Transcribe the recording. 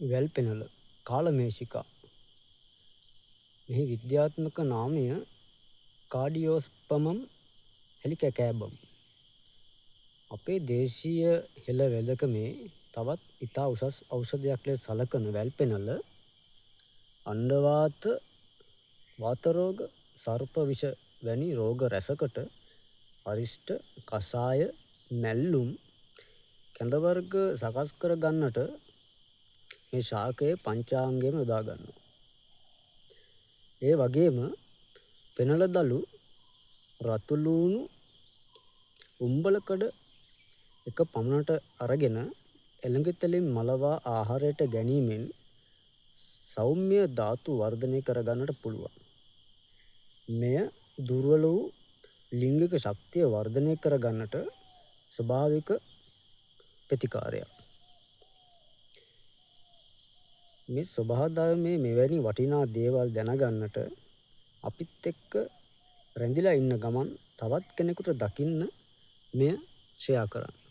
වැල්පෙනල කාලමේෂිකා. මෙහි විද්‍යාත්මක නාමය කාඩියෝස්පමම් හෙලිකැකෑබම්. අපේ දේශීය හෙළ වෙදකමේ තවත් ඉතා උසස් ඖෂධයක් ලෙස සලකන වැල්පෙනල අණ්ඩවාත, වාතරෝග, සර්ප විෂ වැනි රෝග රැසකට අරිෂ්ට, කසාය, මැල්ලුම්, කැඳ වර්ග සකස් කර ගන්නට මේ ශාකයේ පංචාංගයම යොදා ගන්නවා. ඒ වගේම පෙනල දළු, රතු ලූණු, උම්බලකඩ එක පමණට අරගෙන එළඟිතලින් මළවා ආහාරයට ගැනීමෙන් සෞම්‍ය ධාතු වර්ධනය කර ගන්නට පුළුවන්. මෙය දුර්වල වූ ලිංගික ශක්තිය වර්ධනය කර ගන්නට ස්වභාවික ප්‍රතිකාරයක්. මේ ස්වභාවධර්මයේ මෙවැනි වටිනා දේවල් දැනගන්නට අපිත් එක්ක රැඳිලා ඉන්න ගමන් තවත් කෙනෙකුට දකින්න මෙය ෂෙයා කරන්න.